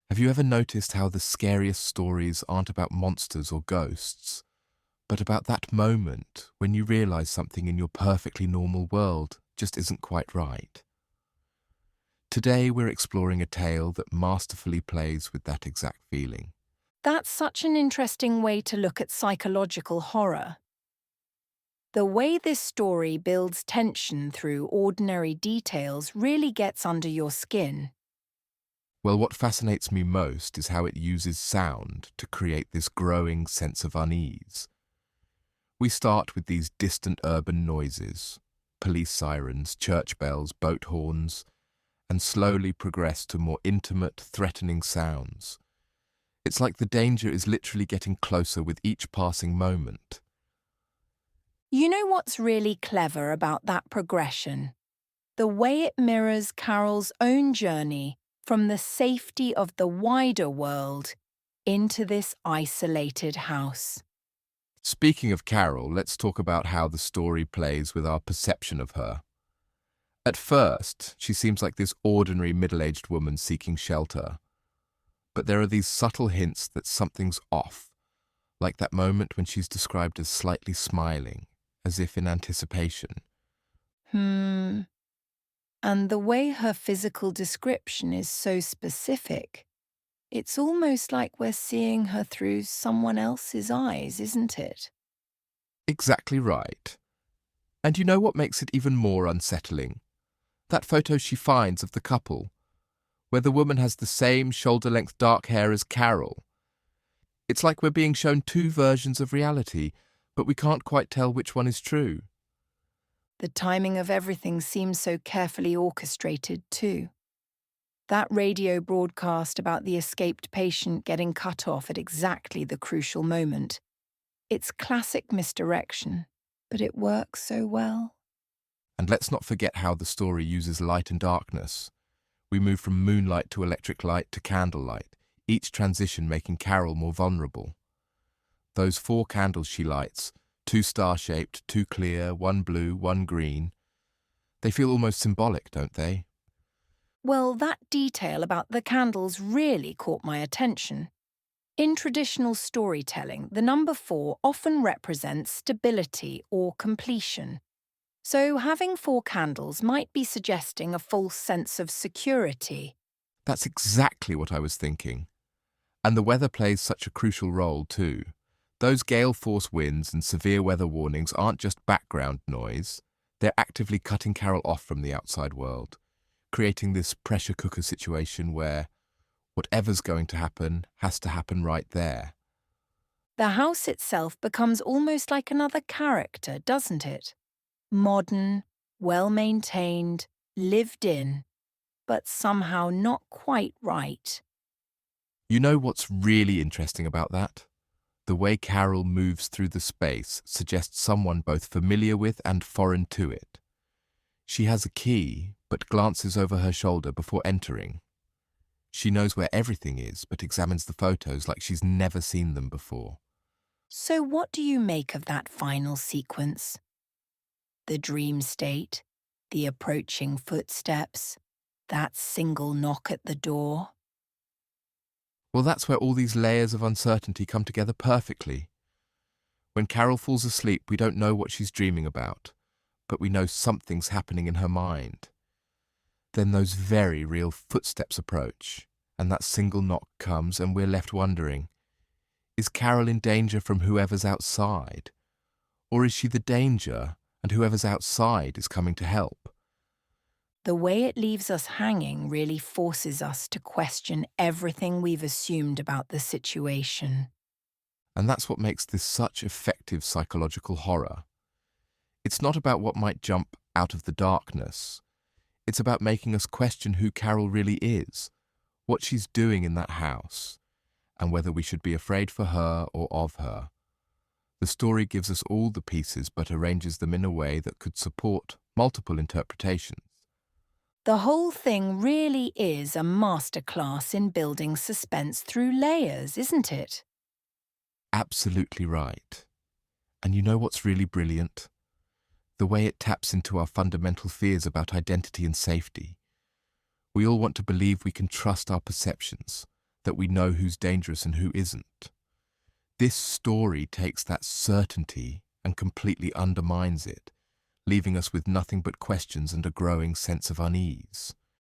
Have you ever noticed how the scariest stories aren't about monsters or ghosts, but about that moment when you realize something in your perfectly normal world just isn't quite right? Today we're exploring a tale that masterfully plays with that exact feeling. That's such an interesting way to look at psychological horror. The way this story builds tension through ordinary details really gets under your skin. Well, what fascinates me most is how it uses sound to create this growing sense of unease. We start with these distant urban noises, police sirens, church bells, boat horns, and slowly progress to more intimate, threatening sounds. It's like the danger is literally getting closer with each passing moment. You know what's really clever about that progression? The way it mirrors Carol's own journey from the safety of the wider world into this isolated house. Speaking of Carol, let's talk about how the story plays with our perception of her. At first, she seems like this ordinary middle-aged woman seeking shelter. But there are these subtle hints that something's off, like that moment when she's described as slightly smiling, as if in anticipation. Hmm. And the way her physical description is so specific, it's almost like we're seeing her through someone else's eyes, isn't it? Exactly right. And you know what makes it even more unsettling? That photo she finds of the couple, where the woman has the same shoulder-length dark hair as Carol. It's like we're being shown two versions of reality, but we can't quite tell which one is true. The timing of everything seems so carefully orchestrated, too. That radio broadcast about the escaped patient getting cut off at exactly the crucial moment. It's classic misdirection, but it works so well. And let's not forget how the story uses light and darkness. We move from moonlight to electric light to candlelight, each transition making Carol more vulnerable. Those 4 candles she lights, 2 star-shaped, 2 clear, 1 blue, 1 green, they feel almost symbolic, don't they? Well, that detail about the candles really caught my attention. In traditional storytelling, the number 4 often represents stability or completion. So having 4 candles might be suggesting a false sense of security. That's exactly what I was thinking. And the weather plays such a crucial role too. Those gale force winds and severe weather warnings aren't just background noise, they're actively cutting Carol off from the outside world, creating this pressure cooker situation where whatever's going to happen has to happen right there. The house itself becomes almost like another character, doesn't it? Modern, well-maintained, lived in, but somehow not quite right. You know what's really interesting about that? The way Carol moves through the space suggests someone both familiar with and foreign to it. She has a key, but glances over her shoulder before entering. She knows where everything is, but examines the photos like she's never seen them before. So what do you make of that final sequence? The dream state, the approaching footsteps, that single knock at the door. Well, that's where all these layers of uncertainty come together perfectly. When Carol falls asleep, we don't know what she's dreaming about, but we know something's happening in her mind. Then those very real footsteps approach, and that single knock comes, and we're left wondering, is Carol in danger from whoever's outside? Or is she the danger, and whoever's outside is coming to help? The way it leaves us hanging really forces us to question everything we've assumed about the situation. And that's what makes this such effective psychological horror. It's not about what might jump out of the darkness. It's about making us question who Carol really is, what she's doing in that house, and whether we should be afraid for her or of her. The story gives us all the pieces but arranges them in a way that could support multiple interpretations. The whole thing really is a masterclass in building suspense through layers, isn't it? Absolutely right. And you know what's really brilliant? The way it taps into our fundamental fears about identity and safety. We all want to believe we can trust our perceptions, that we know who's dangerous and who isn't. This story takes that certainty and completely undermines it, leaving us with nothing but questions and a growing sense of unease.